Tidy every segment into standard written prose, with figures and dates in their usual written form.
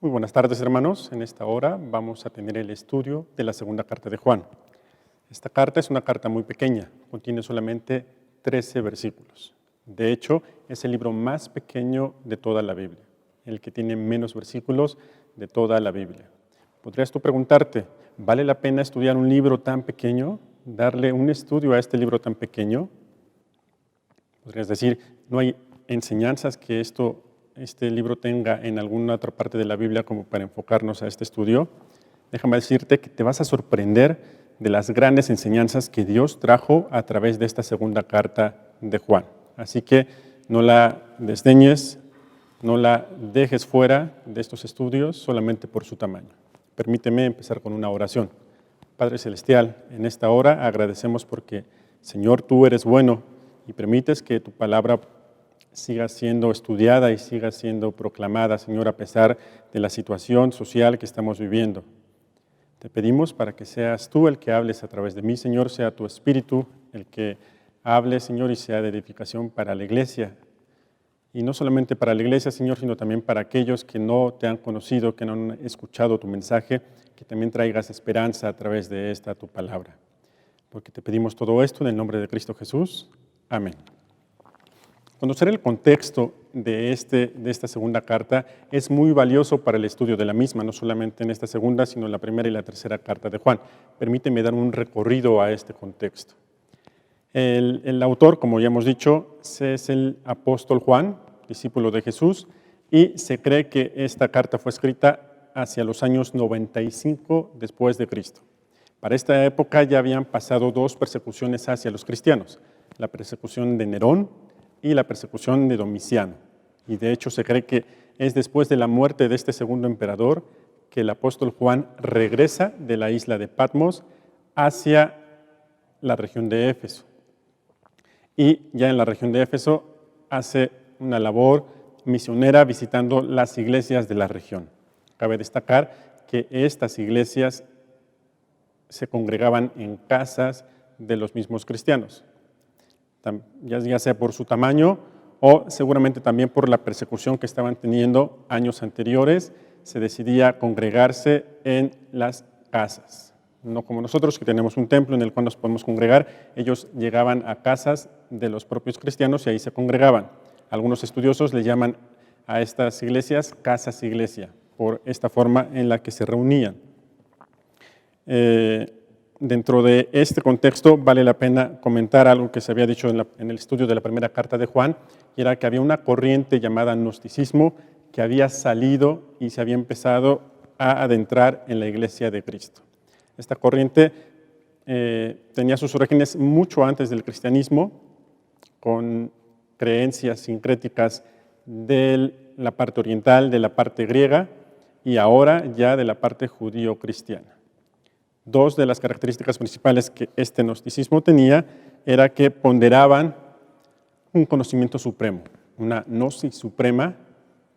Muy buenas tardes, hermanos. En esta hora vamos a tener el estudio de la segunda carta de Juan. Esta carta es una carta muy pequeña, contiene solamente 13 versículos. De hecho, es el libro más pequeño de toda la Biblia, el que tiene menos versículos de toda la Biblia. Podrías tú preguntarte, ¿vale la pena estudiar un libro tan pequeño? ¿Darle un estudio a este libro tan pequeño? Podrías decir, ¿no hay enseñanzas que este libro tenga en alguna otra parte de la Biblia como para enfocarnos a este estudio? Déjame decirte que te vas a sorprender de las grandes enseñanzas que Dios trajo a través de esta segunda carta de Juan. Así que no la desdeñes, no la dejes fuera de estos estudios solamente por su tamaño. Permíteme empezar con una oración. Padre Celestial, en esta hora agradecemos porque, Señor, tú eres bueno y permites que tu palabra siga siendo estudiada y siga siendo proclamada, Señor, a pesar de la situación social que estamos viviendo. Te pedimos para que seas tú el que hables a través de mí, Señor, sea tu Espíritu el que hable, Señor, y sea de edificación para la iglesia. Y no solamente para la iglesia, Señor, sino también para aquellos que no te han conocido, que no han escuchado tu mensaje, que también traigas esperanza a través de esta tu palabra. Porque te pedimos todo esto en el nombre de Cristo Jesús. Amén. Conocer el contexto de esta segunda carta es muy valioso para el estudio de la misma, no solamente en esta segunda, sino en la primera y la tercera carta de Juan. Permíteme dar un recorrido a este contexto. El autor, como ya hemos dicho, es el apóstol Juan, discípulo de Jesús, y se cree que esta carta fue escrita hacia los años 95 después de Cristo. Para esta época ya habían pasado dos persecuciones hacia los cristianos, la persecución de Nerón y la persecución de Domiciano. Y de hecho se cree que es después de la muerte de este segundo emperador que el apóstol Juan regresa de la isla de Patmos hacia la región de Éfeso. Y ya en la región de Éfeso hace una labor misionera visitando las iglesias de la región. Cabe destacar que estas iglesias se congregaban en casas de los mismos cristianos, ya sea por su tamaño o seguramente también por la persecución que estaban teniendo años anteriores. Se decidía congregarse en las casas. No como nosotros, que tenemos un templo en el cual nos podemos congregar. Ellos llegaban a casas de los propios cristianos y ahí se congregaban. Algunos estudiosos le llaman a estas iglesias casas iglesia, por esta forma en la que se reunían. Dentro de este contexto vale la pena comentar algo que se había dicho en el estudio de la primera carta de Juan, y era que había una corriente llamada gnosticismo que había salido y se había empezado a adentrar en la iglesia de Cristo. Esta corriente tenía sus orígenes mucho antes del cristianismo, con creencias sincréticas de la parte oriental, de la parte griega, y ahora ya de la parte judío-cristiana. Dos de las características principales que este gnosticismo tenía era que ponderaban un conocimiento supremo, una gnosis suprema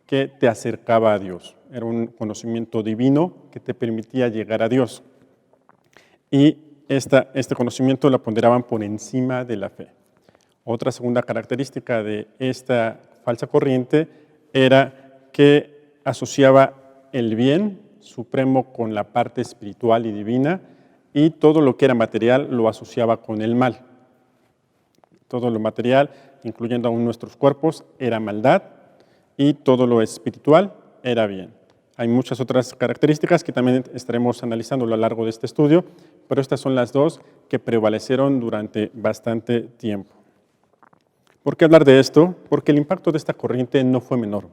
que te acercaba a Dios. Era un conocimiento divino que te permitía llegar a Dios. Y este conocimiento lo ponderaban por encima de la fe. Otra segunda característica de esta falsa corriente era que asociaba el bien supremo con la parte espiritual y divina, y todo lo que era material lo asociaba con el mal. Todo lo material, incluyendo aún nuestros cuerpos, era maldad, y todo lo espiritual era bien. Hay muchas otras características que también estaremos analizando a lo largo de este estudio, pero estas son las dos que prevalecieron durante bastante tiempo. ¿Por qué hablar de esto? Porque el impacto de esta corriente no fue menor.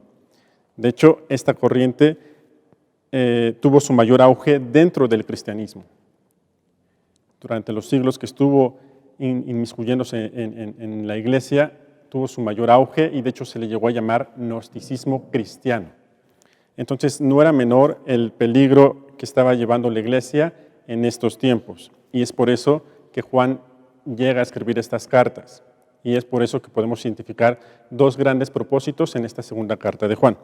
De hecho, esta corriente tuvo su mayor auge dentro del cristianismo. Durante los siglos que estuvo inmiscuyéndose en la iglesia, tuvo su mayor auge y de hecho se le llegó a llamar gnosticismo cristiano. Entonces no era menor el peligro que estaba llevando la iglesia en estos tiempos, y es por eso que Juan llega a escribir estas cartas, y es por eso que podemos identificar dos grandes propósitos en esta segunda carta de Juan.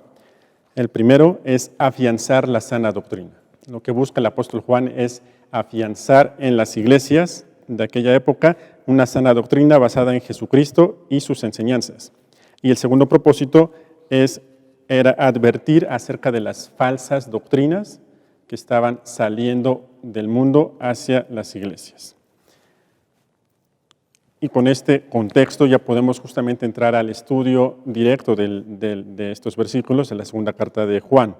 El primero es afianzar la sana doctrina. Lo que busca el apóstol Juan es afianzar en las iglesias de aquella época una sana doctrina basada en Jesucristo y sus enseñanzas. Y el segundo propósito es era advertir acerca de las falsas doctrinas que estaban saliendo del mundo hacia las iglesias. Y con este contexto ya podemos justamente entrar al estudio directo de estos versículos de la segunda carta de Juan.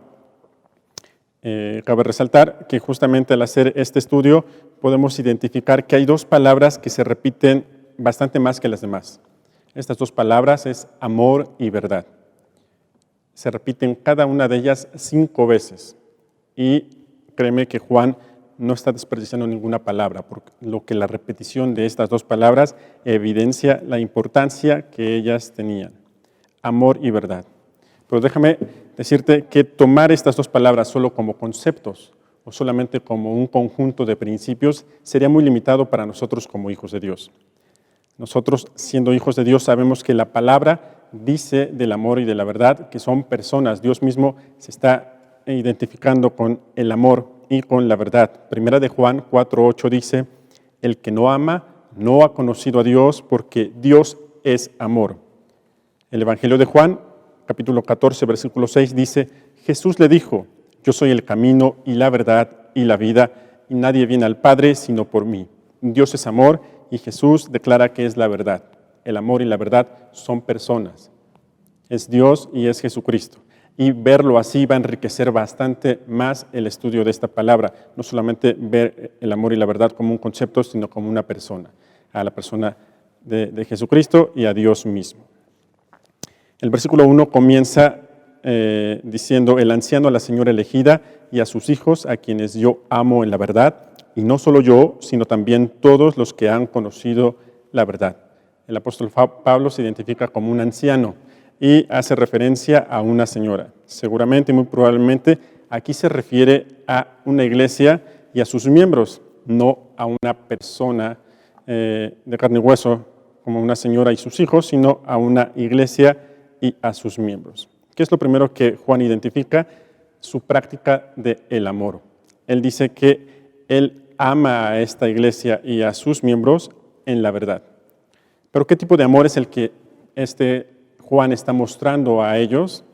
Cabe resaltar que justamente al hacer este estudio podemos identificar que hay dos palabras que se repiten bastante más que las demás. Estas dos palabras es amor y verdad. Se repiten cada una de ellas 5 veces. Y créeme que Juan no está desperdiciando ninguna palabra, por lo que la repetición de estas dos palabras evidencia la importancia que ellas tenían. Amor y verdad. Pero déjame decirte que tomar estas dos palabras solo como conceptos o solamente como un conjunto de principios sería muy limitado para nosotros como hijos de Dios. Nosotros, siendo hijos de Dios, sabemos que la palabra dice del amor y de la verdad que son personas. Dios mismo se está identificando con el amor y con la verdad. Primera de Juan 4:8 dice, el que no ama no ha conocido a Dios porque Dios es amor. El Evangelio de Juan, capítulo 14, versículo 6 dice, Jesús le dijo, yo soy el camino y la verdad y la vida, y nadie viene al Padre sino por mí. Dios es amor y Jesús declara que es la verdad. El amor y la verdad son personas. Es Dios y es Jesucristo. Y verlo así va a enriquecer bastante más el estudio de esta palabra. No solamente ver el amor y la verdad como un concepto, sino como una persona. A la persona de Jesucristo y a Dios mismo. El versículo 1 comienza diciendo, el anciano a la señora elegida y a sus hijos, a quienes yo amo en la verdad, y no solo yo, sino también todos los que han conocido la verdad. El apóstol Pablo se identifica como un anciano y hace referencia a una señora. Seguramente, muy probablemente, aquí se refiere a una iglesia y a sus miembros, no a una persona de carne y hueso como una señora y sus hijos, sino a una iglesia y a sus miembros. ¿Qué es lo primero que Juan identifica? Su práctica del amor. Él dice que él ama a esta iglesia y a sus miembros en la verdad. Pero ¿qué tipo de amor es el que Juan está mostrando a ellos?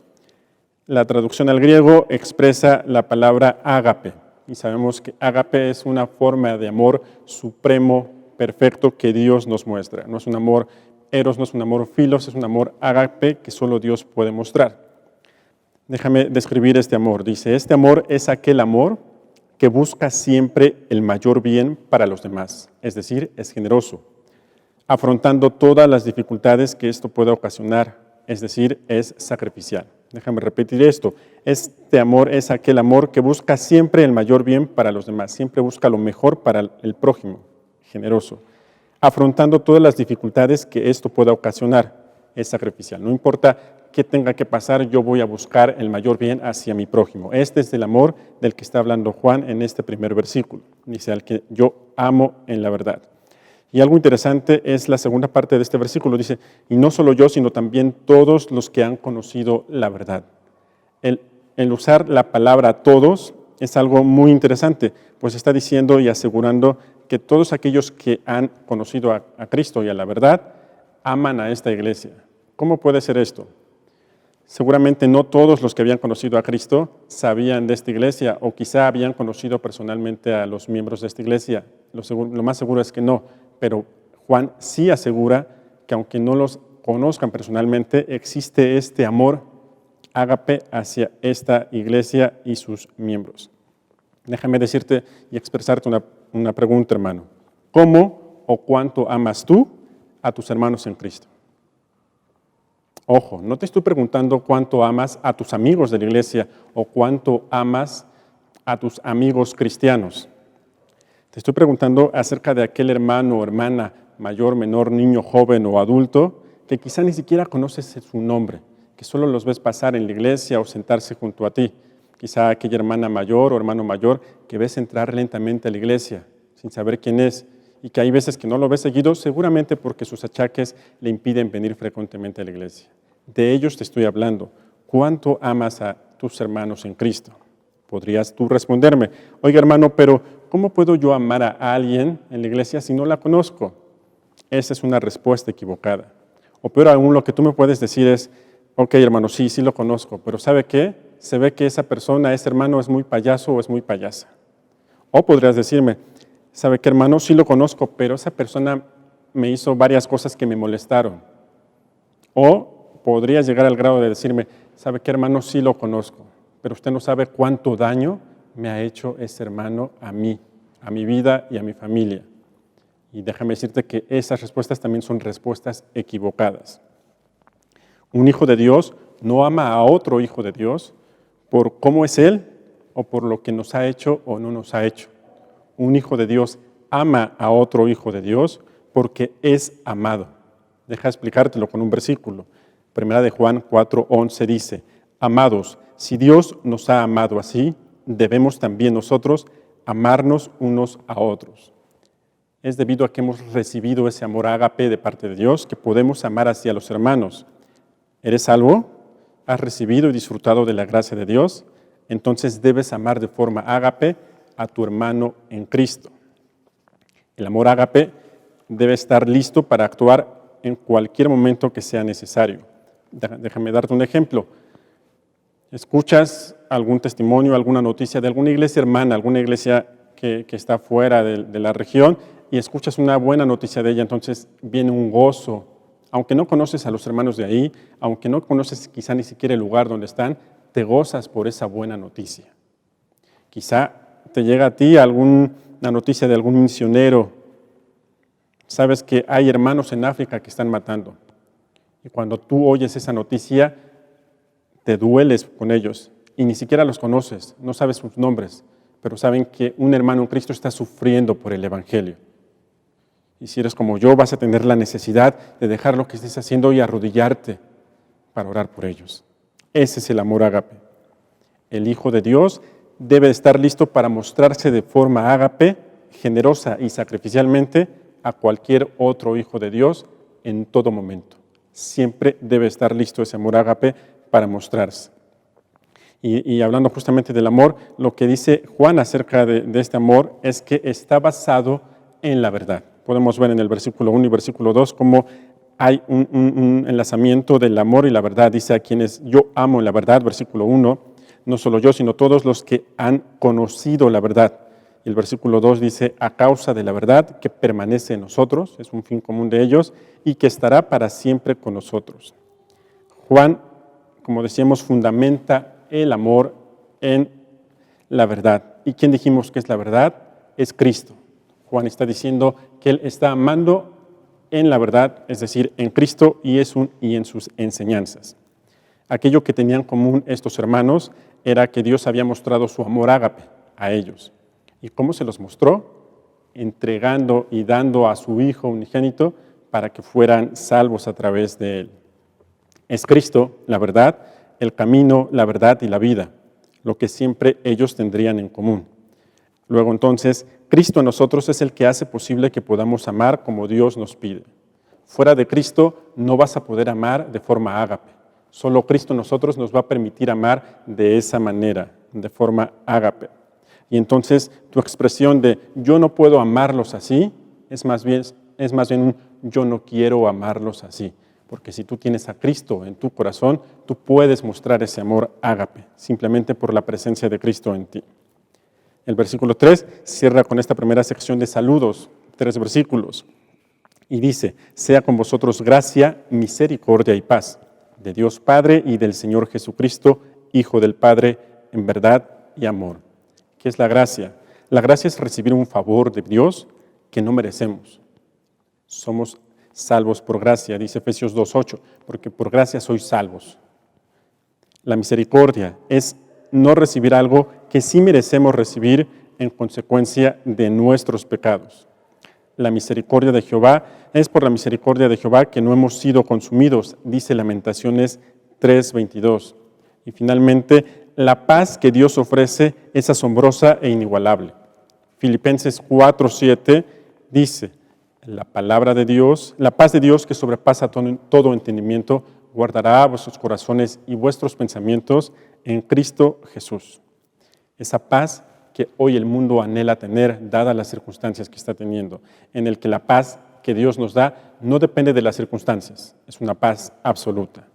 La traducción al griego expresa la palabra ágape. Y sabemos que ágape es una forma de amor supremo, perfecto, que Dios nos muestra. No es un amor eros, no es un amor filos, es un amor ágape que solo Dios puede mostrar. Déjame describir este amor. Dice, este amor es aquel amor que busca siempre el mayor bien para los demás, es decir, es generoso, afrontando todas las dificultades que esto pueda ocasionar, es decir, es sacrificial. Déjame repetir esto, este amor es aquel amor que busca siempre el mayor bien para los demás, siempre busca lo mejor para el prójimo, generoso, afrontando todas las dificultades que esto pueda ocasionar, es sacrificial. No importa qué tenga que pasar, yo voy a buscar el mayor bien hacia mi prójimo. Este es el amor del que está hablando Juan en este primer versículo. Dice, al que yo amo en la verdad. Y algo interesante es la segunda parte de este versículo. Dice, y no solo yo, sino también todos los que han conocido la verdad. El usar la palabra todos es algo muy interesante, pues está diciendo y asegurando que todos aquellos que han conocido a Cristo y a la verdad, aman a esta iglesia. ¿Cómo puede ser esto? Seguramente no todos los que habían conocido a Cristo sabían de esta iglesia o quizá habían conocido personalmente a los miembros de esta iglesia. Lo más seguro es que no, pero Juan sí asegura que aunque no los conozcan personalmente, existe este amor ágape hacia esta iglesia y sus miembros. Déjame decirte y expresarte una pregunta, hermano. ¿Cómo o cuánto amas tú a tus hermanos en Cristo? Ojo, no te estoy preguntando cuánto amas a tus amigos de la iglesia o cuánto amas a tus amigos cristianos. Te estoy preguntando acerca de aquel hermano o hermana, mayor, menor, niño, joven o adulto, que quizá ni siquiera conoces su nombre, que solo los ves pasar en la iglesia o sentarse junto a ti. Quizá aquella hermana mayor o hermano mayor que ves entrar lentamente a la iglesia sin saber quién es y que hay veces que no lo ves seguido, seguramente porque sus achaques le impiden venir frecuentemente a la iglesia. De ellos te estoy hablando. ¿Cuánto amas a tus hermanos en Cristo? Podrías tú responderme, oiga hermano, pero ¿cómo puedo yo amar a alguien en la iglesia si no la conozco? Esa es una respuesta equivocada. O peor aún, lo que tú me puedes decir es, Ok, hermano, sí, sí lo conozco, pero ¿sabe qué? Se ve que esa persona, ese hermano es muy payaso o es muy payasa. O podrías decirme, ¿sabe qué, hermano? Sí lo conozco, pero esa persona me hizo varias cosas que me molestaron. O podrías llegar al grado de decirme, ¿sabe qué, hermano? Sí lo conozco, pero usted no sabe cuánto daño me ha hecho ese hermano a mí, a mi vida y a mi familia. Y déjame decirte que esas respuestas también son respuestas equivocadas. Un hijo de Dios no ama a otro hijo de Dios por cómo es él o por lo que nos ha hecho o no nos ha hecho. Un hijo de Dios ama a otro hijo de Dios porque es amado. Deja explicártelo con un versículo. Primera de Juan 4:11 dice, amados, si Dios nos ha amado así, debemos también nosotros amarnos unos a otros. Es debido a que hemos recibido ese amor ágape de parte de Dios que podemos amar así a los hermanos. ¿Eres salvo? ¿Has recibido y disfrutado de la gracia de Dios? Entonces debes amar de forma ágape a tu hermano en Cristo. El amor ágape debe estar listo para actuar en cualquier momento que sea necesario. Déjame darte un ejemplo. Escuchas algún testimonio, alguna noticia de alguna iglesia hermana, alguna iglesia que está fuera de la región, y escuchas una buena noticia de ella, entonces viene un gozo. Aunque no conoces a los hermanos de ahí, aunque no conoces quizá ni siquiera el lugar donde están, te gozas por esa buena noticia. Quizá te llega a ti alguna noticia de algún misionero. Sabes que hay hermanos en África que están matando. Y cuando tú oyes esa noticia, te dueles con ellos y ni siquiera los conoces, no sabes sus nombres, pero saben que un hermano en Cristo está sufriendo por el Evangelio. Y si eres como yo, vas a tener la necesidad de dejar lo que estés haciendo y arrodillarte para orar por ellos. Ese es el amor ágape. El Hijo de Dios debe estar listo para mostrarse de forma ágape, generosa y sacrificialmente a cualquier otro hijo de Dios en todo momento. Siempre debe estar listo ese amor ágape para mostrarse. Y hablando justamente del amor, lo que dice Juan acerca de este amor es que está basado en la verdad. Podemos ver en el versículo 1 y versículo 2 cómo hay un enlazamiento del amor y la verdad. Dice a quienes yo amo en la verdad, versículo 1, no solo yo, sino todos los que han conocido la verdad. Y el versículo 2 dice, a causa de la verdad que permanece en nosotros, es un fin común de ellos, y que estará para siempre con nosotros. Juan, como decíamos, fundamenta el amor en la verdad. ¿Y quién dijimos que es la verdad? Es Cristo. Juan está diciendo que Él está amando en la verdad, es decir, en Cristo y en sus enseñanzas. Aquello que tenían en común estos hermanos era que Dios había mostrado su amor ágape a ellos. ¿Y cómo se los mostró? Entregando y dando a su Hijo unigénito para que fueran salvos a través de Él. Es Cristo, la verdad, el camino, la verdad y la vida, lo que siempre ellos tendrían en común. Luego entonces, Cristo en nosotros es el que hace posible que podamos amar como Dios nos pide. Fuera de Cristo no vas a poder amar de forma ágape. Solo Cristo en nosotros nos va a permitir amar de esa manera, de forma ágape. Y entonces tu expresión de yo no puedo amarlos así es más bien un yo no quiero amarlos así. Porque si tú tienes a Cristo en tu corazón, tú puedes mostrar ese amor ágape, simplemente por la presencia de Cristo en ti. El versículo 3 cierra con esta primera sección de saludos, 3 versículos, y dice, sea con vosotros gracia, misericordia y paz, de Dios Padre y del Señor Jesucristo, Hijo del Padre, en verdad y amor. ¿Qué es la gracia? La gracia es recibir un favor de Dios que no merecemos. Somos salvos por gracia, dice Efesios 2:8, porque por gracia sois salvos. La misericordia es no recibir algo que sí merecemos recibir en consecuencia de nuestros pecados. La misericordia de Jehová es por la misericordia de Jehová que no hemos sido consumidos, dice Lamentaciones 3:22. Y finalmente, la paz que Dios ofrece es asombrosa e inigualable. Filipenses 4:7 dice, la palabra de Dios, la paz de Dios que sobrepasa todo entendimiento, guardará vuestros corazones y vuestros pensamientos en Cristo Jesús. Esa paz que hoy el mundo anhela tener, dadas las circunstancias que está teniendo, en el que la paz que Dios nos da no depende de las circunstancias, es una paz absoluta.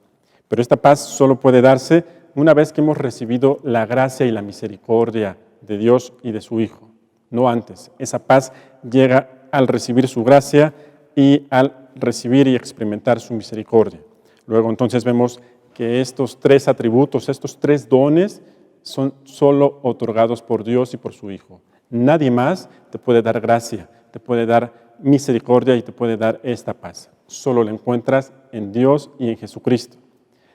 Pero esta paz solo puede darse una vez que hemos recibido la gracia y la misericordia de Dios y de su Hijo, no antes. Esa paz llega al recibir su gracia y al recibir y experimentar su misericordia. Luego entonces vemos que estos tres atributos, estos tres dones, son solo otorgados por Dios y por su Hijo. Nadie más te puede dar gracia, te puede dar misericordia y te puede dar esta paz. Solo la encuentras en Dios y en Jesucristo.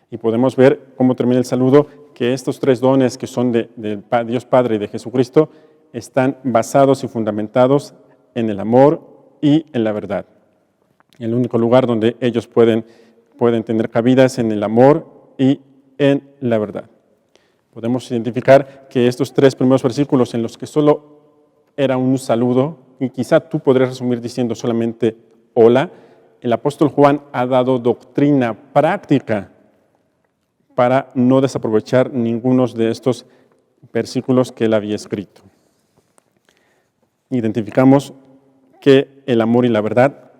Y podemos ver cómo termina el saludo, que estos tres dones que son de Dios Padre y de Jesucristo están basados y fundamentados en el amor y en la verdad. El único lugar donde ellos pueden tener cabida es en el amor y en la verdad. Podemos identificar que estos tres primeros versículos en los que solo era un saludo, y quizá tú podrías resumir diciendo solamente hola, el apóstol Juan ha dado doctrina práctica para no desaprovechar ninguno de estos versículos que él había escrito. Identificamos que el amor y la verdad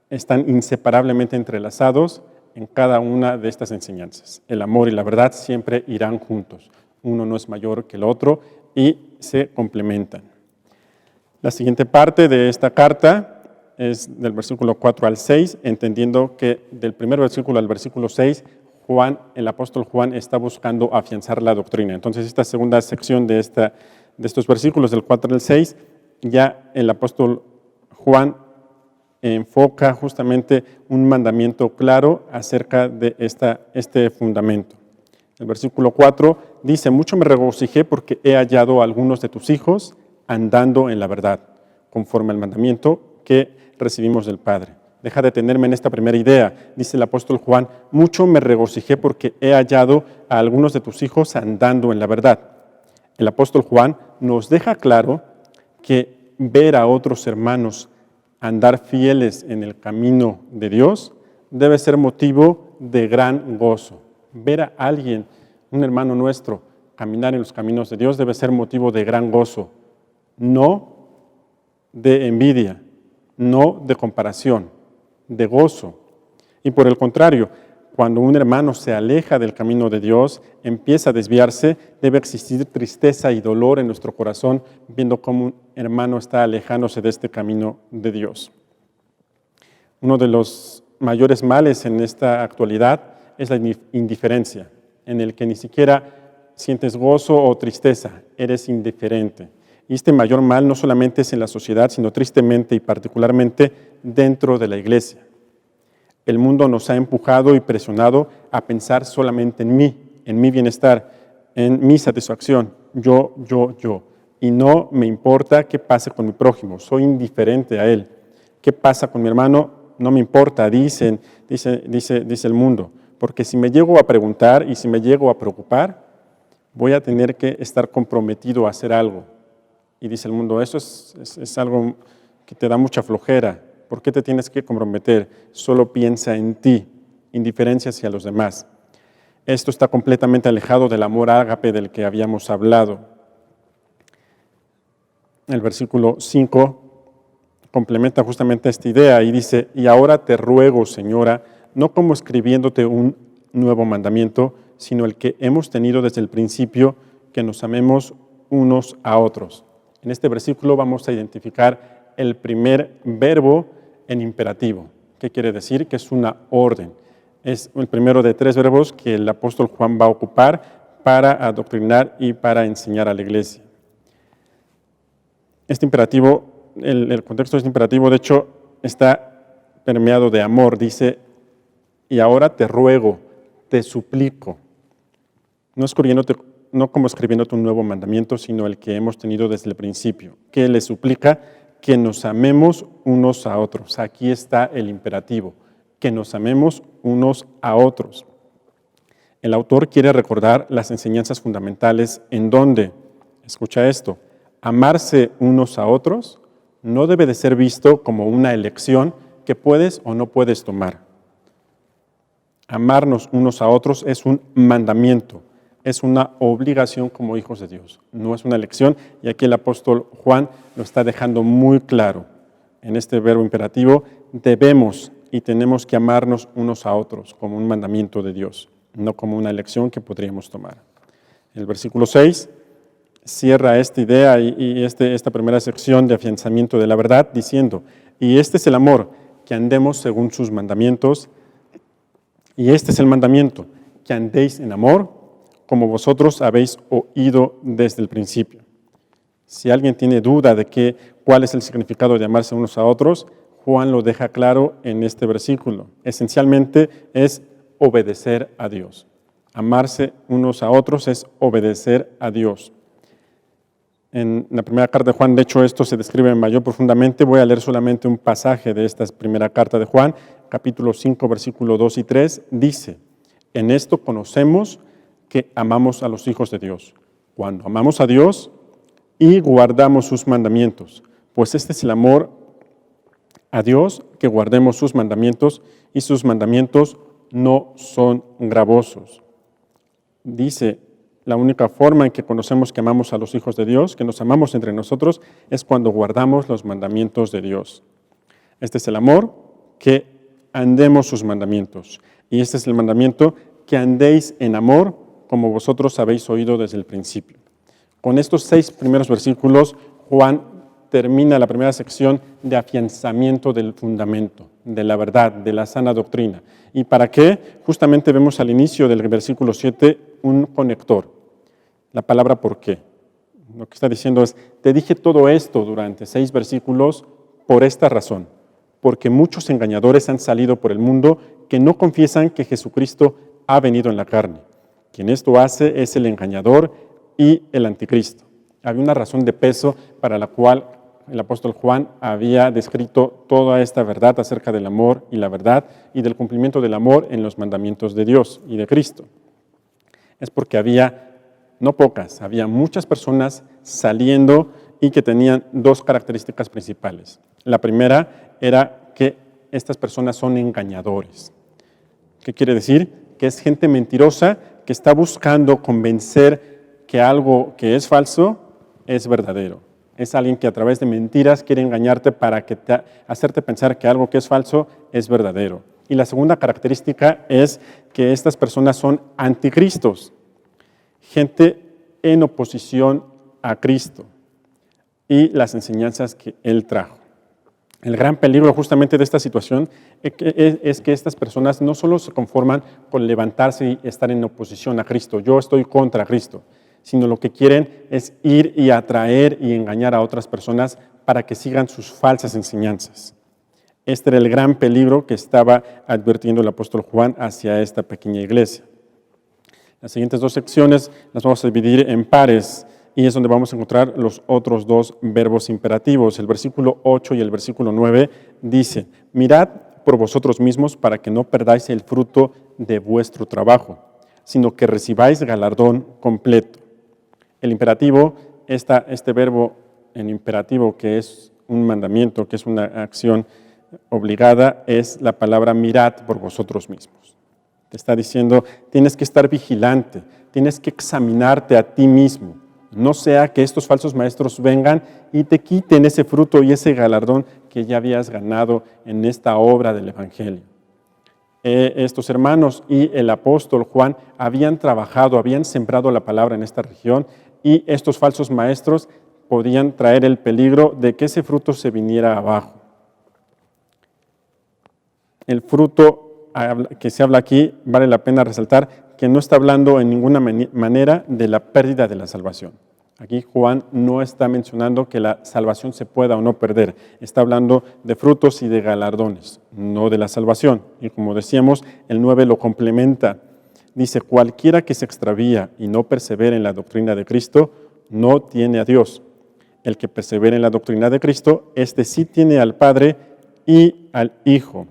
están inseparablemente entrelazados en cada una de estas enseñanzas. El amor y la verdad siempre irán juntos. Uno no es mayor que el otro y se complementan. La siguiente parte de esta carta es del versículo 4 al 6, entendiendo que del primer versículo al versículo 6, el apóstol Juan está buscando afianzar la doctrina. Entonces, esta segunda sección de estos versículos, del 4 al 6, ya el apóstol Juan enfoca justamente un mandamiento claro acerca de este fundamento. El versículo 4 dice: mucho me regocijé porque he hallado a algunos de tus hijos andando en la verdad, conforme al mandamiento que recibimos del Padre. Deja de detenerme en esta primera idea. Dice el apóstol Juan: mucho me regocijé porque he hallado a algunos de tus hijos andando en la verdad. El apóstol Juan nos deja claro que ver a otros hermanos andar fieles en el camino de Dios debe ser motivo de gran gozo. Ver a alguien, un hermano nuestro, caminar en los caminos de Dios debe ser motivo de gran gozo, no de envidia, no de comparación, de gozo. Y por el contrario, cuando un hermano se aleja del camino de Dios, empieza a desviarse, debe existir tristeza y dolor en nuestro corazón, viendo cómo un hermano está alejándose de este camino de Dios. Uno de los mayores males en esta actualidad es la indiferencia, en el que ni siquiera sientes gozo o tristeza, eres indiferente. Y este mayor mal no solamente es en la sociedad, sino tristemente y particularmente dentro de la iglesia. El mundo nos ha empujado y presionado a pensar solamente en mi bienestar, en mi satisfacción, yo. Y no me importa qué pase con mi prójimo, soy indiferente a él. ¿Qué pasa con mi hermano? No me importa, dice el mundo. Porque si me llego a preguntar y si me llego a preocupar, voy a tener que estar comprometido a hacer algo. Y dice el mundo, eso es algo que te da mucha flojera. ¿Por qué te tienes que comprometer? Solo piensa en ti, indiferencia hacia los demás. Esto está completamente alejado del amor ágape del que habíamos hablado. El versículo 5 complementa justamente esta idea y dice: y ahora te ruego, Señora, no como escribiéndote un nuevo mandamiento, sino el que hemos tenido desde el principio, que nos amemos unos a otros. En este versículo vamos a identificar el primer verbo en imperativo. ¿Qué quiere decir? Que es una orden. Es el primero de tres verbos que el apóstol Juan va a ocupar para adoctrinar y para enseñar a la iglesia. Este imperativo, el contexto de este imperativo, de hecho, está permeado de amor. Dice: y ahora te ruego, te suplico. No como escribiéndote un nuevo mandamiento, sino el que hemos tenido desde el principio, que le suplica que nos amemos unos a otros. Aquí está el imperativo, que nos amemos unos a otros. El autor quiere recordar las enseñanzas fundamentales en donde, escucha esto, amarse unos a otros no debe de ser visto como una elección que puedes o no puedes tomar. Amarnos unos a otros es un mandamiento, es una obligación como hijos de Dios, no es una elección, y aquí el apóstol Juan lo está dejando muy claro. En este verbo imperativo debemos y tenemos que amarnos unos a otros como un mandamiento de Dios. no como una elección que podríamos tomar. El versículo 6 cierra esta idea y esta primera sección de afianzamiento de la verdad diciendo, y este es el amor, que andemos según sus mandamientos, y este es el mandamiento, que andéis en amor, como vosotros habéis oído desde el principio. Si alguien tiene duda de cuál es el significado de amarse unos a otros, Juan lo deja claro en este versículo. Esencialmente es obedecer a Dios. Amarse unos a otros es obedecer a Dios. En la primera carta de Juan, de hecho, esto se describe mayor profundamente. Voy a leer solamente un pasaje de esta primera carta de Juan, capítulo 5, versículo 2 y 3. Dice, en esto conocemos que amamos a los hijos de Dios, cuando amamos a Dios y guardamos sus mandamientos. Pues este es el amor a Dios, que guardemos sus mandamientos, y sus mandamientos no son gravosos. Dice, la única forma en que conocemos que amamos a los hijos de Dios, que nos amamos entre nosotros, es cuando guardamos los mandamientos de Dios. Este es el amor, que andemos sus mandamientos. Y este es el mandamiento, que andéis en amor, como vosotros habéis oído desde el principio. Con estos 6 primeros versículos, Juan termina la primera sección de afianzamiento del fundamento, de la verdad, de la sana doctrina. ¿Y para qué? Justamente vemos al inicio del versículo 7 un conector, la palabra ¿por qué? Lo que está diciendo es, te dije todo esto durante 6 versículos por esta razón, porque muchos engañadores han salido por el mundo que no confiesan que Jesucristo ha venido en la carne. Quien esto hace es el engañador y el anticristo. Había una razón de peso para la cual el apóstol Juan había descrito toda esta verdad acerca del amor y la verdad y del cumplimiento del amor en los mandamientos de Dios y de Cristo. Es porque había, no pocas, había muchas personas saliendo y que tenían 2 características principales. La primera era que estas personas son engañadores. ¿Qué quiere decir? Que es gente mentirosa que está buscando convencer que algo que es falso es verdadero. Es alguien que a través de mentiras quiere engañarte para hacerte pensar que algo que es falso es verdadero. Y la segunda característica es que estas personas son anticristos, gente en oposición a Cristo y las enseñanzas que Él trajo. El gran peligro justamente de esta situación es que estas personas no solo se conforman con levantarse y estar en oposición a Cristo, yo estoy contra Cristo, sino lo que quieren es ir y atraer y engañar a otras personas para que sigan sus falsas enseñanzas. Este era el gran peligro que estaba advirtiendo el apóstol Juan hacia esta pequeña iglesia. Las siguientes 2 secciones las vamos a dividir en pares y es donde vamos a encontrar los otros 2 verbos imperativos. El versículo 8 y el versículo 9 dice, mirad por vosotros mismos para que no perdáis el fruto de vuestro trabajo, sino que recibáis galardón completo. El imperativo, este verbo en imperativo que es un mandamiento, que es una acción obligada, es la palabra mirad por vosotros mismos. Te está diciendo, tienes que estar vigilante, tienes que examinarte a ti mismo. No sea que estos falsos maestros vengan y te quiten ese fruto y ese galardón que ya habías ganado en esta obra del Evangelio. Estos hermanos y el apóstol Juan habían trabajado, habían sembrado la palabra en esta región y estos falsos maestros podían traer el peligro de que ese fruto se viniera abajo. El fruto que se habla aquí, vale la pena resaltar que no está hablando en ninguna manera de la pérdida de la salvación. Aquí Juan no está mencionando que la salvación se pueda o no perder, está hablando de frutos y de galardones, no de la salvación. Y como decíamos, el 9 lo complementa. Dice, cualquiera que se extravía y no persevera en la doctrina de Cristo, no tiene a Dios. El que persevera en la doctrina de Cristo, este sí tiene al Padre y al Hijo.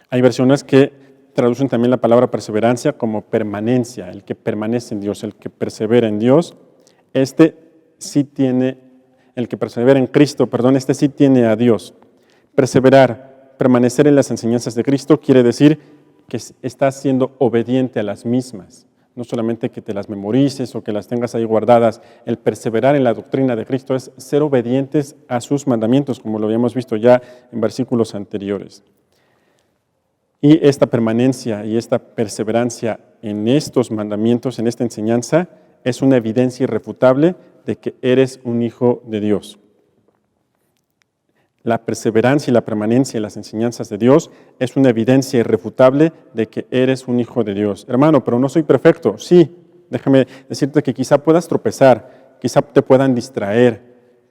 Hay versiones que traducen también la palabra perseverancia como permanencia, el que permanece en Dios, el que persevera en Dios. Este sí tiene, el que persevera en Cristo, este sí tiene a Dios. Perseverar, permanecer en las enseñanzas de Cristo quiere decir que estás siendo obediente a las mismas. No solamente que te las memorices o que las tengas ahí guardadas. El perseverar en la doctrina de Cristo es ser obedientes a sus mandamientos, como lo habíamos visto ya en versículos anteriores. Y esta permanencia y esta perseverancia en estos mandamientos, en esta enseñanza, es una evidencia irrefutable de que eres un hijo de Dios. La perseverancia y la permanencia en las enseñanzas de Dios es una evidencia irrefutable de que eres un hijo de Dios. Hermano, pero no soy perfecto. Sí, déjame decirte que quizá puedas tropezar, quizá te puedan distraer,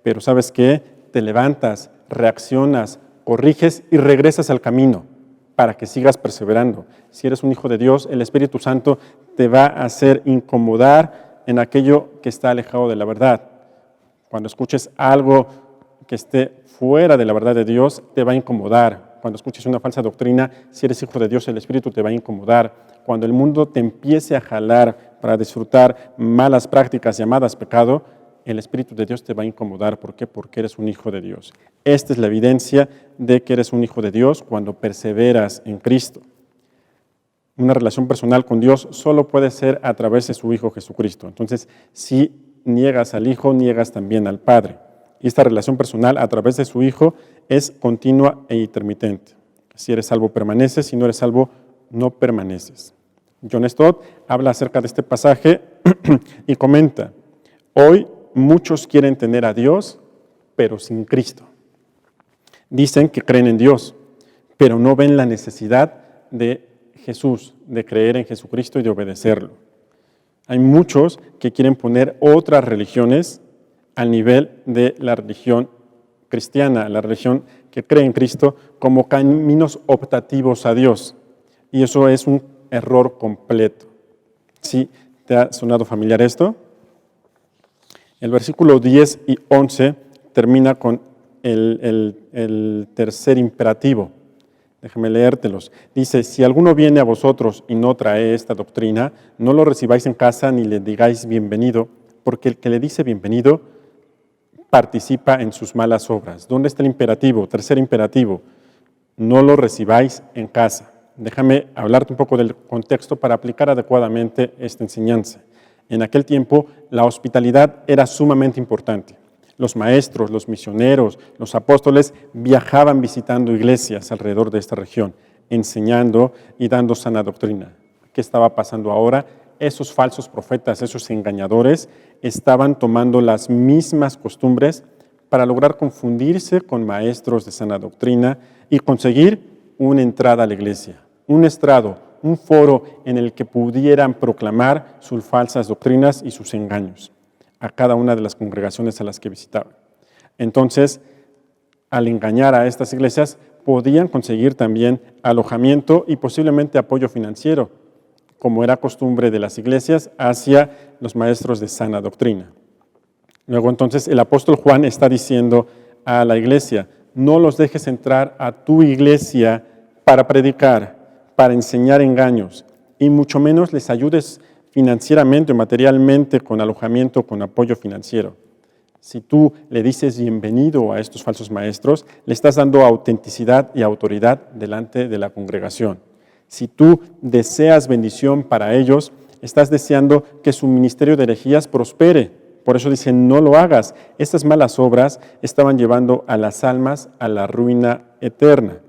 pero ¿sabes qué? Te levantas, reaccionas, corriges y regresas al camino para que sigas perseverando. Si eres un hijo de Dios, el Espíritu Santo te va a hacer incomodar en aquello que está alejado de la verdad. Cuando escuches algo que esté fuera de la verdad de Dios, te va a incomodar. Cuando escuches una falsa doctrina, si eres hijo de Dios, el Espíritu te va a incomodar. Cuando el mundo te empiece a jalar para disfrutar malas prácticas llamadas pecado, el Espíritu de Dios te va a incomodar. ¿Por qué? Porque eres un hijo de Dios. Esta es la evidencia de que eres un hijo de Dios cuando perseveras en Cristo. Una relación personal con Dios solo puede ser a través de su Hijo Jesucristo. Entonces, si niegas al Hijo, niegas también al Padre. Y esta relación personal a través de su Hijo es continua e intermitente. Si eres salvo, permaneces. Si no eres salvo, no permaneces. John Stott habla acerca de este pasaje y comenta: hoy muchos quieren tener a Dios, pero sin Cristo. Dicen que creen en Dios, pero no ven la necesidad de Jesús, de creer en Jesucristo y de obedecerlo. Hay muchos que quieren poner otras religiones al nivel de la religión cristiana, la religión que cree en Cristo, como caminos optativos a Dios. Y eso es un error completo. ¿Sí? ¿Te ha sonado familiar esto? El versículo 10 y 11 termina con el tercer imperativo. Déjame leértelos. Dice: si alguno viene a vosotros y no trae esta doctrina, no lo recibáis en casa ni le digáis bienvenido, porque el que le dice bienvenido participa en sus malas obras. ¿Dónde está el imperativo? Tercer imperativo: no lo recibáis en casa. Déjame hablarte un poco del contexto para aplicar adecuadamente esta enseñanza. En aquel tiempo, la hospitalidad era sumamente importante. Los maestros, los misioneros, los apóstoles viajaban visitando iglesias alrededor de esta región, enseñando y dando sana doctrina. ¿Qué estaba pasando ahora? Esos falsos profetas, esos engañadores, estaban tomando las mismas costumbres para lograr confundirse con maestros de sana doctrina y conseguir una entrada a la iglesia, un estrado, un foro en el que pudieran proclamar sus falsas doctrinas y sus engaños a cada una de las congregaciones a las que visitaban. Entonces, al engañar a estas iglesias, podían conseguir también alojamiento y posiblemente apoyo financiero, como era costumbre de las iglesias, hacia los maestros de sana doctrina. Luego entonces el apóstol Juan está diciendo a la iglesia: no los dejes entrar a tu iglesia para predicar, para enseñar engaños, y mucho menos les ayudes financieramente o materialmente con alojamiento, con apoyo financiero. Si tú le dices bienvenido a estos falsos maestros, le estás dando autenticidad y autoridad delante de la congregación. Si tú deseas bendición para ellos, estás deseando que su ministerio de herejías prospere. Por eso dicen: no lo hagas. Estas malas obras estaban llevando a las almas a la ruina eterna.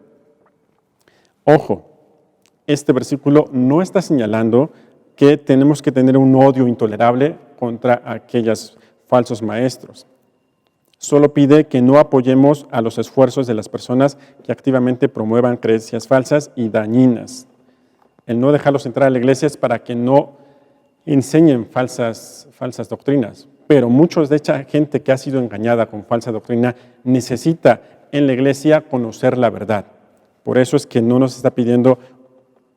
Ojo, este versículo no está señalando que tenemos que tener un odio intolerable contra aquellos falsos maestros. Solo pide que no apoyemos a los esfuerzos de las personas que activamente promuevan creencias falsas y dañinas. El no dejarlos entrar a la iglesia es para que no enseñen falsas doctrinas. Pero muchos de esta gente que ha sido engañada con falsa doctrina necesita en la iglesia conocer la verdad. Por eso es que no nos está pidiendo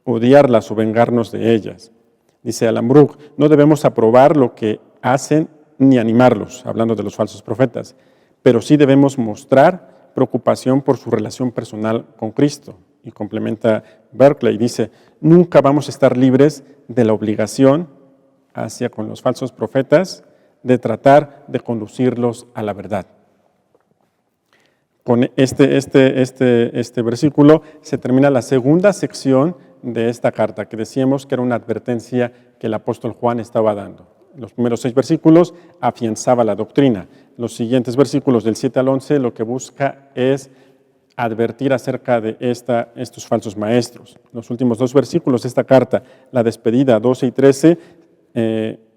odiarlas o vengarnos de ellas. Dice Alan Brook: no debemos aprobar lo que hacen ni animarlos, hablando de los falsos profetas, pero sí debemos mostrar preocupación por su relación personal con Cristo. Y complementa Berkeley, dice: nunca vamos a estar libres de la obligación hacia con los falsos profetas de tratar de conducirlos a la verdad. Con este versículo se termina la segunda sección de esta carta, que decíamos que era una advertencia que el apóstol Juan estaba dando. Los primeros 6 versículos afianzaba la doctrina. Los siguientes versículos del 7 al 11 lo que busca es advertir acerca de estos falsos maestros. Los últimos 2 versículos de esta carta, la despedida 12 y 13,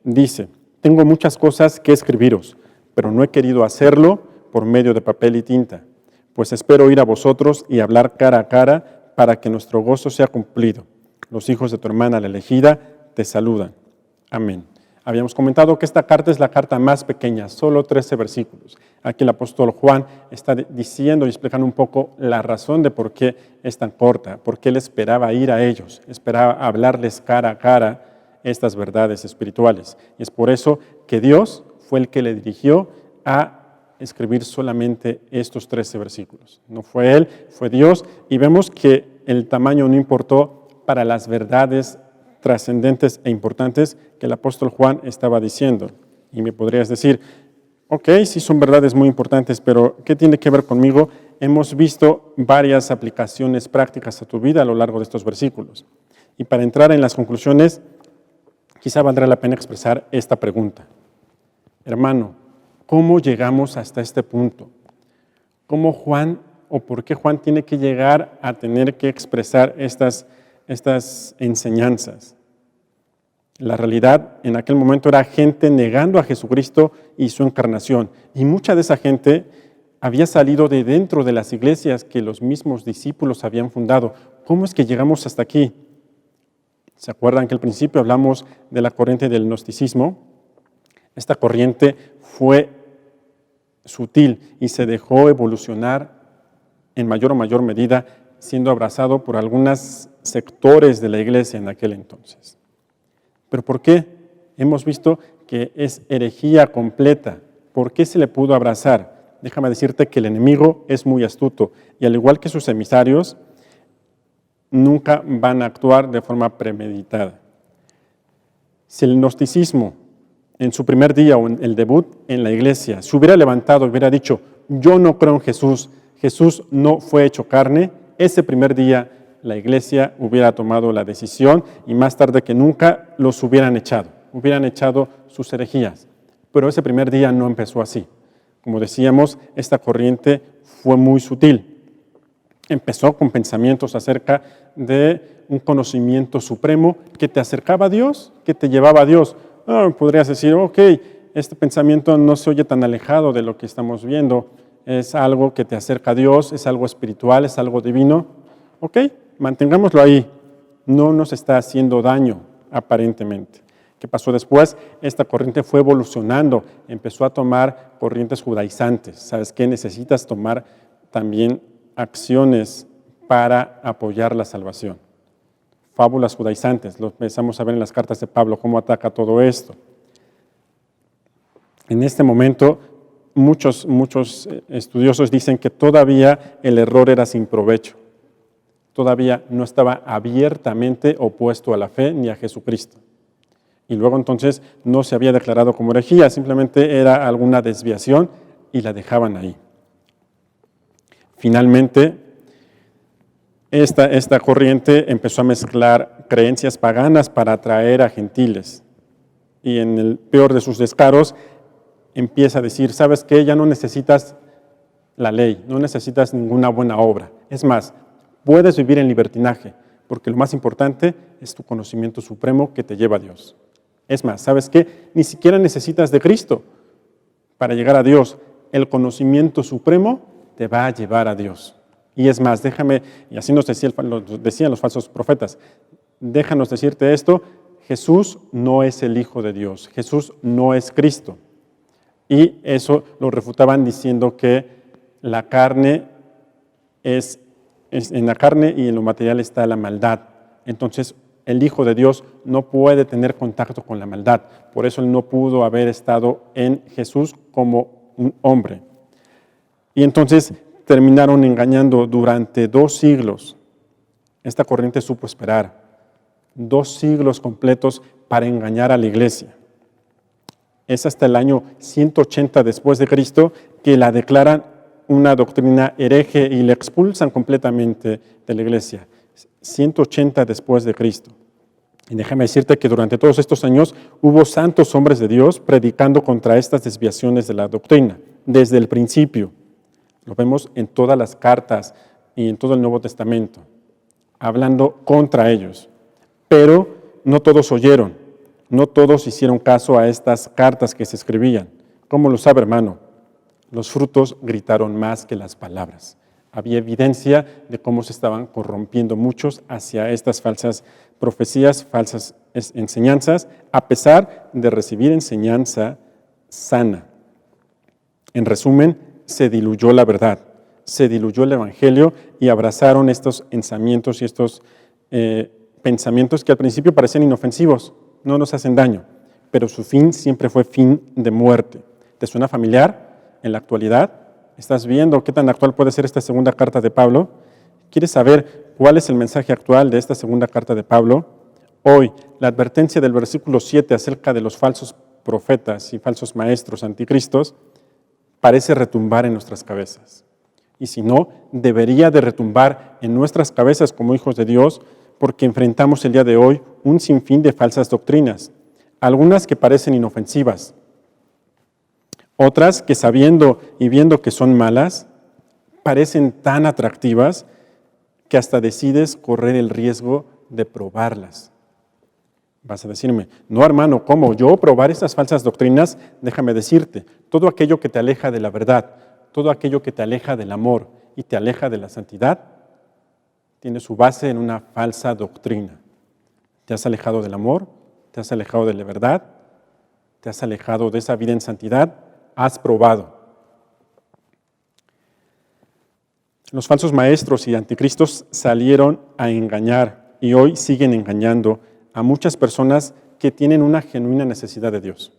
dice: tengo muchas cosas que escribiros, pero no he querido hacerlo por medio de papel y tinta, pues espero ir a vosotros y hablar cara a cara para que nuestro gozo sea cumplido. Los hijos de tu hermana la elegida te saludan. Amén. Habíamos comentado que esta carta es la carta más pequeña, solo 13 versículos. Aquí el apóstol Juan está diciendo y explicando un poco la razón de por qué es tan corta, por qué él esperaba ir a ellos, esperaba hablarles cara a cara estas verdades espirituales. Y es por eso que Dios fue el que le dirigió a escribir solamente estos 13 versículos. No fue él, fue Dios, y vemos que el tamaño no importó para las verdades trascendentes e importantes que el apóstol Juan estaba diciendo. Y me podrías decir, ok, sí son verdades muy importantes, pero ¿qué tiene que ver conmigo? Hemos visto varias aplicaciones prácticas a tu vida a lo largo de estos versículos. Y para entrar en las conclusiones, quizá valdrá la pena expresar esta pregunta. Hermano, ¿cómo llegamos hasta este punto? ¿Cómo Juan o por qué Juan tiene que llegar a tener que expresar estas enseñanzas? La realidad en aquel momento era gente negando a Jesucristo y su encarnación. Y mucha de esa gente había salido de dentro de las iglesias que los mismos discípulos habían fundado. ¿Cómo es que llegamos hasta aquí? ¿Se acuerdan que al principio hablamos de la corriente del gnosticismo? Esta corriente fue sutil y se dejó evolucionar en mayor o mayor medida, siendo abrazado por algunos sectores de la iglesia en aquel entonces. ¿Pero por qué? Hemos visto que es herejía completa. ¿Por qué se le pudo abrazar? Déjame decirte que el enemigo es muy astuto y al igual que sus emisarios, nunca van a actuar de forma premeditada. Si el gnosticismo en su primer día o en el debut en la iglesia se hubiera levantado y hubiera dicho, yo no creo en Jesús, Jesús no fue hecho carne, ese primer día la iglesia hubiera tomado la decisión y más tarde que nunca los hubieran echado sus herejías. Pero ese primer día no empezó así. Como decíamos, esta corriente fue muy sutil. Empezó con pensamientos acerca de un conocimiento supremo que te acercaba a Dios, que te llevaba a Dios. Podrías decir, ok, este pensamiento no se oye tan alejado de lo que estamos viendo, es algo que te acerca a Dios, es algo espiritual, es algo divino. Ok, mantengámoslo ahí, no nos está haciendo daño aparentemente. ¿Qué pasó después? Esta corriente fue evolucionando, empezó a tomar corrientes judaizantes. ¿Sabes qué? Necesitas tomar también acciones para apoyar la salvación. Fábulas judaizantes, lo empezamos a ver en las cartas de Pablo, cómo ataca todo esto. En este momento, muchos estudiosos dicen que todavía el error era sin provecho. Todavía no estaba abiertamente opuesto a la fe ni a Jesucristo. Y luego entonces no se había declarado como herejía, simplemente era alguna desviación y la dejaban ahí. Finalmente, esta corriente empezó a mezclar creencias paganas para atraer a gentiles. Y en el peor de sus descaros, empieza a decir, ¿sabes qué? Ya no necesitas la ley, no necesitas ninguna buena obra. Es más, puedes vivir en libertinaje, porque lo más importante es tu conocimiento supremo que te lleva a Dios. Es más, ¿sabes qué? Ni siquiera necesitas de Cristo para llegar a Dios. El conocimiento supremo te va a llevar a Dios. Y es más, déjame, y así nos decían los falsos profetas, déjanos decirte esto, Jesús no es el Hijo de Dios, Jesús no es Cristo. Y eso lo refutaban diciendo que la carne en la carne y en lo material está la maldad. Entonces, el Hijo de Dios no puede tener contacto con la maldad. Por eso él no pudo haber estado en Jesús como un hombre. Y entonces terminaron engañando durante 2 siglos. Esta corriente supo esperar 2 siglos completos para engañar a la iglesia. Es hasta el año 180 después de Cristo que la declaran una doctrina hereje y la expulsan completamente de la iglesia. 180 después de Cristo. Y déjame decirte que durante todos estos años hubo santos hombres de Dios predicando contra estas desviaciones de la doctrina, desde el principio. Lo vemos en todas las cartas y en todo el Nuevo Testamento, hablando contra ellos. Pero no todos oyeron, no todos hicieron caso a estas cartas que se escribían. ¿Cómo lo sabe, hermano? Los frutos gritaron más que las palabras. Había evidencia de cómo se estaban corrompiendo muchos hacia estas falsas profecías, falsas enseñanzas, a pesar de recibir enseñanza sana. En resumen, se diluyó la verdad, se diluyó el evangelio y abrazaron estos pensamientos y estos pensamientos que al principio parecían inofensivos, no nos hacen daño, pero su fin siempre fue fin de muerte. ¿Te suena familiar en la actualidad? ¿Estás viendo qué tan actual puede ser esta segunda carta de Pablo? ¿Quieres saber cuál es el mensaje actual de esta segunda carta de Pablo? Hoy, la advertencia del versículo 7 acerca de los falsos profetas y falsos maestros anticristos parece retumbar en nuestras cabezas. Y si no, debería de retumbar en nuestras cabezas como hijos de Dios, porque enfrentamos el día de hoy un sinfín de falsas doctrinas, algunas que parecen inofensivas, otras que sabiendo y viendo que son malas, parecen tan atractivas que hasta decides correr el riesgo de probarlas. Vas a decirme, no hermano, ¿cómo yo probar estas falsas doctrinas? Déjame decirte, todo aquello que te aleja de la verdad, todo aquello que te aleja del amor y te aleja de la santidad, tiene su base en una falsa doctrina. ¿Te has alejado del amor? ¿Te has alejado de la verdad? ¿Te has alejado de esa vida en santidad? Has probado. Los falsos maestros y anticristos salieron a engañar y hoy siguen engañando a muchas personas que tienen una genuina necesidad de Dios.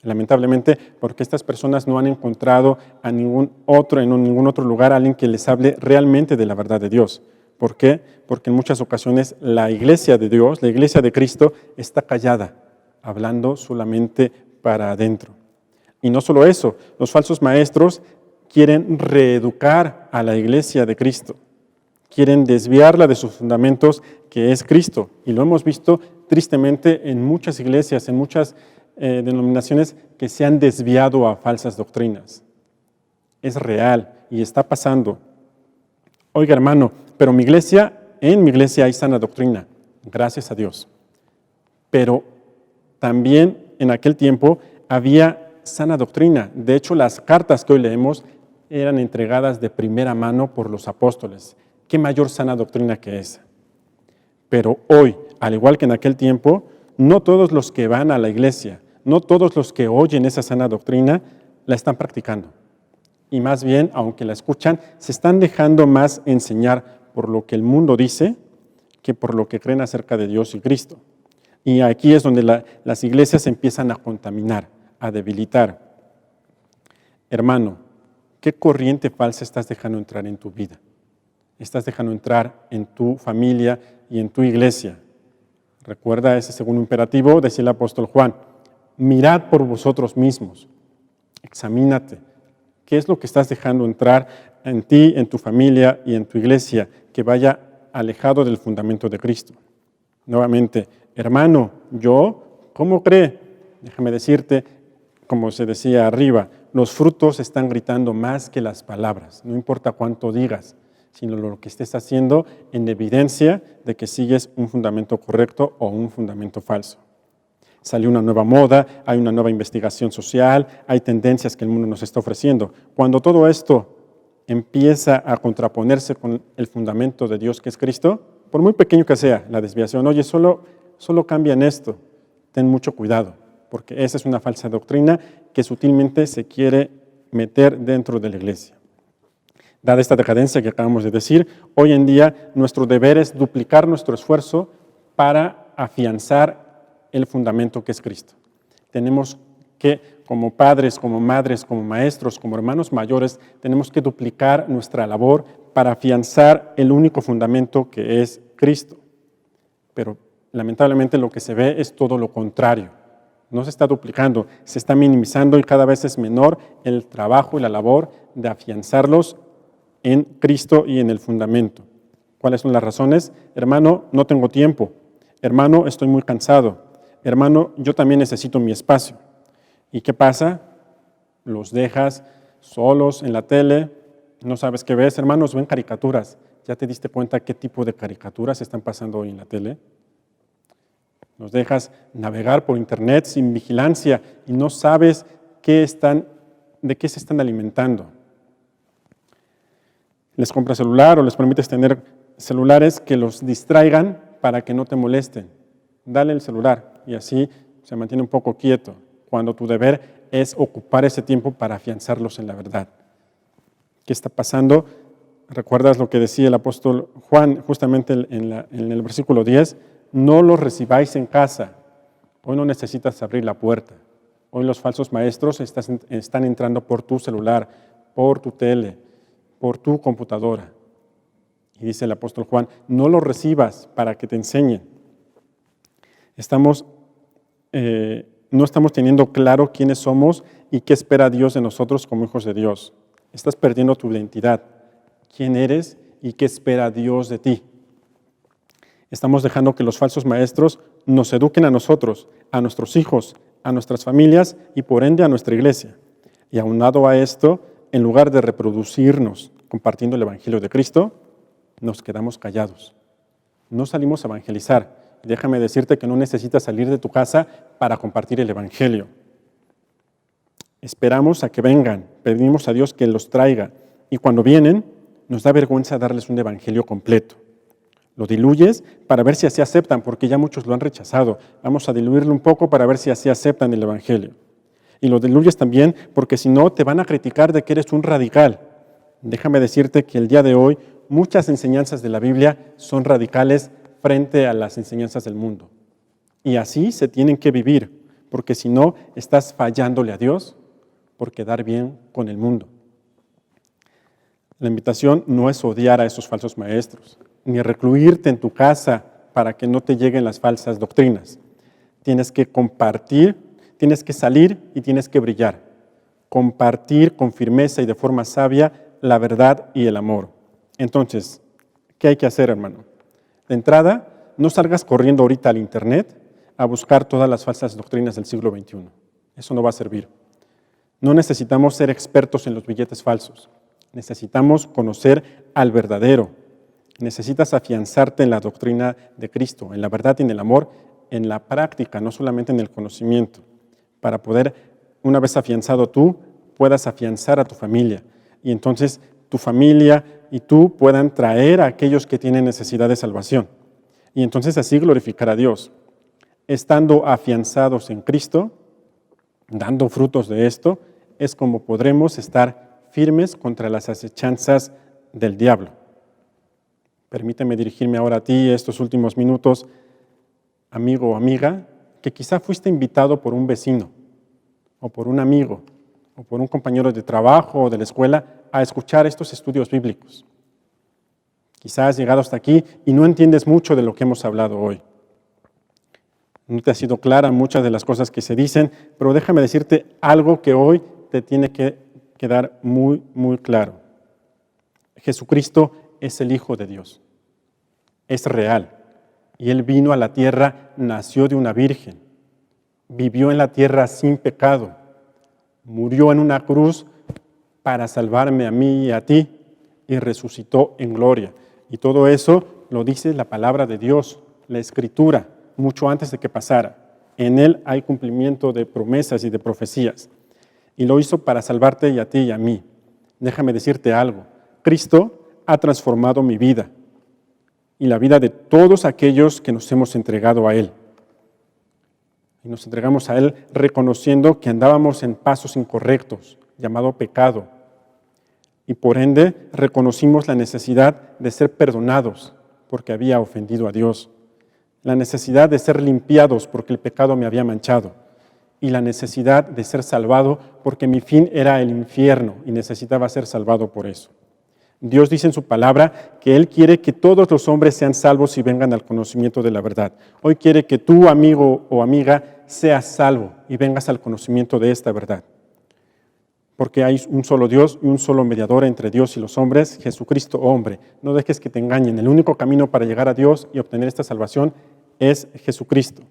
Lamentablemente, porque estas personas no han encontrado a ningún otro lugar alguien que les hable realmente de la verdad de Dios. ¿Por qué? Porque en muchas ocasiones la iglesia de Dios, la iglesia de Cristo, está callada, hablando solamente para adentro. Y no solo eso, los falsos maestros quieren reeducar a la iglesia de Cristo, quieren desviarla de sus fundamentos, que es Cristo. Y lo hemos visto tristemente en muchas iglesias, en muchas denominaciones que se han desviado a falsas doctrinas. Es real y está pasando. Oiga, hermano, pero en mi iglesia hay sana doctrina, gracias a Dios. Pero también en aquel tiempo había sana doctrina. De hecho, las cartas que hoy leemos eran entregadas de primera mano por los apóstoles. ¿Qué mayor sana doctrina que esa? Pero hoy, al igual que en aquel tiempo, no todos los que van a la iglesia, no todos los que oyen esa sana doctrina la están practicando. Y más bien, aunque la escuchan, se están dejando más enseñar por lo que el mundo dice que por lo que creen acerca de Dios y Cristo. Y aquí es donde las iglesias empiezan a contaminar, a debilitar. Hermano, ¿qué corriente falsa estás dejando entrar en tu vida? Estás dejando entrar en tu familia y en tu iglesia. Recuerda ese segundo imperativo, decía el apóstol Juan, mirad por vosotros mismos, examínate. ¿Qué es lo que estás dejando entrar en ti, en tu familia y en tu iglesia que vaya alejado del fundamento de Cristo? Nuevamente, hermano, ¿cómo cree? Déjame decirte, como se decía arriba, los frutos están gritando más que las palabras, no importa cuánto digas, sino lo que estés haciendo en evidencia de que sigues un fundamento correcto o un fundamento falso. Salió una nueva moda, hay una nueva investigación social, hay tendencias que el mundo nos está ofreciendo. Cuando todo esto empieza a contraponerse con el fundamento de Dios que es Cristo, por muy pequeño que sea la desviación, oye, solo cambia en esto, ten mucho cuidado, porque esa es una falsa doctrina que sutilmente se quiere meter dentro de la iglesia. Dada esta decadencia que acabamos de decir, hoy en día nuestro deber es duplicar nuestro esfuerzo para afianzar el fundamento que es Cristo. Tenemos que, como padres, como madres, como maestros, como hermanos mayores, tenemos que duplicar nuestra labor para afianzar el único fundamento que es Cristo. Pero lamentablemente lo que se ve es todo lo contrario. No se está duplicando, se está minimizando y cada vez es menor el trabajo y la labor de afianzarlos en Cristo y en el fundamento. ¿Cuáles son las razones? Hermano, no tengo tiempo. Hermano, estoy muy cansado. Hermano, yo también necesito mi espacio. ¿Y qué pasa? Los dejas solos en la tele, no sabes qué ves, hermanos, ven caricaturas, ¿Ya te diste cuenta qué tipo de caricaturas están pasando hoy en la tele? Nos dejas navegar por internet sin vigilancia y no sabes de qué se están alimentando. Les compras celular o les permites tener celulares que los distraigan para que no te molesten. Dale el celular y así se mantiene un poco quieto, cuando tu deber es ocupar ese tiempo para afianzarlos en la verdad. ¿Qué está pasando? ¿Recuerdas lo que decía el apóstol Juan justamente en el versículo 10? No los recibáis en casa. Hoy no necesitas abrir la puerta. Hoy los falsos maestros están entrando por tu celular, por tu tele, por tu computadora. Y dice el apóstol Juan, no los recibas para que te enseñen. No estamos teniendo claro quiénes somos y qué espera Dios de nosotros como hijos de Dios. Estás perdiendo tu identidad. ¿Quién eres y qué espera Dios de ti? Estamos dejando que los falsos maestros nos eduquen a nosotros, a nuestros hijos, a nuestras familias y por ende a nuestra iglesia. Y aunado a esto, en lugar de reproducirnos compartiendo el Evangelio de Cristo, nos quedamos callados. No salimos a evangelizar. Déjame decirte que no necesitas salir de tu casa para compartir el Evangelio. Esperamos a que vengan, pedimos a Dios que los traiga y cuando vienen nos da vergüenza darles un Evangelio completo. Lo diluyes para ver si así aceptan, porque ya muchos lo han rechazado. Vamos a diluirlo un poco para ver si así aceptan el Evangelio. Y lo diluyes también porque si no te van a criticar de que eres un radical. Déjame decirte que el día de hoy muchas enseñanzas de la Biblia son radicales frente a las enseñanzas del mundo. Y así se tienen que vivir, porque si no estás fallándole a Dios por quedar bien con el mundo. La invitación no es odiar a esos falsos maestros, ni recluirte en tu casa para que no te lleguen las falsas doctrinas. Tienes que compartir, tienes que salir y tienes que brillar. Compartir con firmeza y de forma sabia la verdad y el amor. Entonces, ¿qué hay que hacer, hermano? De entrada, no salgas corriendo ahorita al internet a buscar todas las falsas doctrinas del siglo XXI. Eso no va a servir. No necesitamos ser expertos en los billetes falsos. Necesitamos conocer al verdadero. Necesitas afianzarte en la doctrina de Cristo, en la verdad y en el amor, en la práctica, no solamente en el conocimiento, para poder, una vez afianzado tú, puedas afianzar a tu familia. Y entonces tu familia y tú puedan traer a aquellos que tienen necesidad de salvación. Y entonces así glorificar a Dios. Estando afianzados en Cristo, dando frutos de esto, es como podremos estar firmes contra las acechanzas del diablo. Permíteme dirigirme ahora a ti estos últimos minutos, amigo o amiga, que quizá fuiste invitado por un vecino, o por un amigo, o por un compañero de trabajo o de la escuela a escuchar estos estudios bíblicos. Quizás has llegado hasta aquí y no entiendes mucho de lo que hemos hablado hoy. No te ha sido clara muchas de las cosas que se dicen, pero déjame decirte algo que hoy te tiene que quedar muy, muy claro. Jesucristo es el Hijo de Dios. Es real. Y Él vino a la tierra, nació de una virgen. Vivió en la tierra sin pecado. Murió en una cruz para salvarme a mí y a ti. Y resucitó en gloria. Y todo eso lo dice la palabra de Dios, la Escritura, mucho antes de que pasara. En Él hay cumplimiento de promesas y de profecías. Y lo hizo para salvarte y a ti y a mí. Déjame decirte algo. Cristo ha transformado mi vida y la vida de todos aquellos que nos hemos entregado a Él. Y nos entregamos a Él reconociendo que andábamos en pasos incorrectos, llamado pecado. Y por ende reconocimos la necesidad de ser perdonados porque había ofendido a Dios. La necesidad de ser limpiados porque el pecado me había manchado. Y la necesidad de ser salvado porque mi fin era el infierno y necesitaba ser salvado por eso. Dios dice en su palabra que Él quiere que todos los hombres sean salvos y vengan al conocimiento de la verdad. Hoy quiere que tú, amigo o amiga, seas salvo y vengas al conocimiento de esta verdad. Porque hay un solo Dios y un solo mediador entre Dios y los hombres, Jesucristo hombre. No dejes que te engañen. El único camino para llegar a Dios y obtener esta salvación es Jesucristo.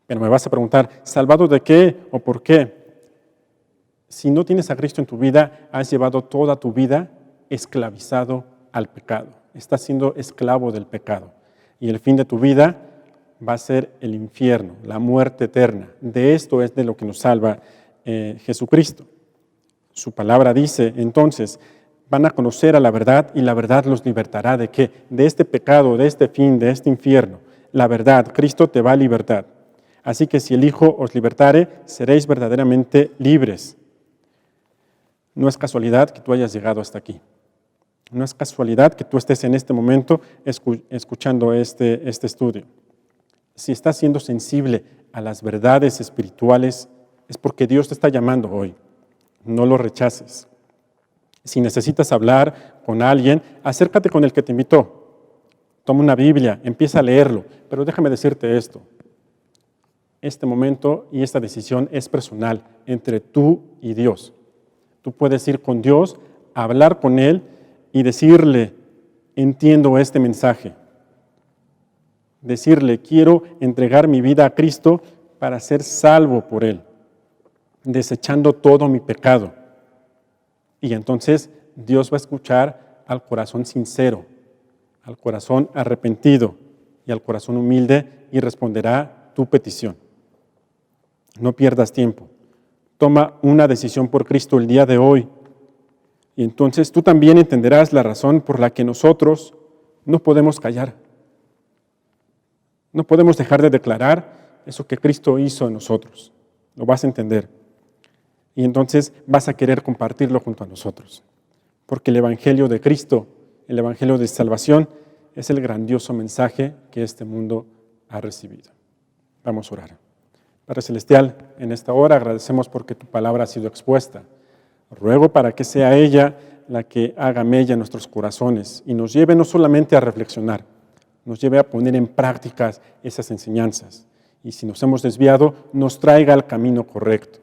Pero me vas a preguntar, ¿salvado de qué o por qué? Si no tienes a Cristo en tu vida, has llevado toda tu vida esclavizado al pecado, estás siendo esclavo del pecado. Y el fin de tu vida va a ser el infierno, la muerte eterna. De esto es de lo que nos salva Jesucristo. Su palabra dice, entonces, van a conocer a la verdad y la verdad los libertará. ¿De qué? De este pecado, de este fin, de este infierno. La verdad, Cristo te va a libertar. Así que si el Hijo os libertare, seréis verdaderamente libres. No es casualidad que tú hayas llegado hasta aquí. No es casualidad que tú estés en este momento escuchando este estudio. Si estás siendo sensible a las verdades espirituales, es porque Dios te está llamando hoy. No lo rechaces. Si necesitas hablar con alguien, acércate con el que te invitó. Toma una Biblia, empieza a leerlo. Pero déjame decirte esto. Este momento y esta decisión es personal entre tú y Dios. Tú puedes ir con Dios, hablar con Él y decirle, entiendo este mensaje. Decirle, quiero entregar mi vida a Cristo para ser salvo por Él, desechando todo mi pecado. Y entonces Dios va a escuchar al corazón sincero, al corazón arrepentido y al corazón humilde y responderá tu petición. No pierdas tiempo. Toma una decisión por Cristo el día de hoy. Y entonces tú también entenderás la razón por la que nosotros no podemos callar. No podemos dejar de declarar eso que Cristo hizo en nosotros. Lo vas a entender. Y entonces vas a querer compartirlo junto a nosotros. Porque el Evangelio de Cristo, el Evangelio de salvación, es el grandioso mensaje que este mundo ha recibido. Vamos a orar. Padre Celestial, en esta hora agradecemos porque tu palabra ha sido expuesta. Ruego para que sea ella la que haga mella en nuestros corazones y nos lleve no solamente a reflexionar, nos lleve a poner en práctica esas enseñanzas. Y si nos hemos desviado, nos traiga al camino correcto.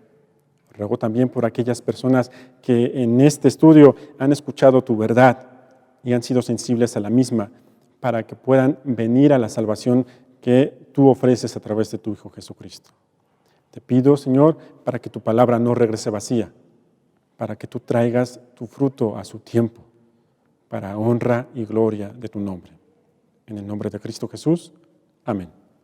Ruego también por aquellas personas que en este estudio han escuchado tu verdad y han sido sensibles a la misma, para que puedan venir a la salvación que tú ofreces a través de tu Hijo Jesucristo. Te pido, Señor, para que tu palabra no regrese vacía, para que tú traigas tu fruto a su tiempo, para honra y gloria de tu nombre. En el nombre de Cristo Jesús. Amén.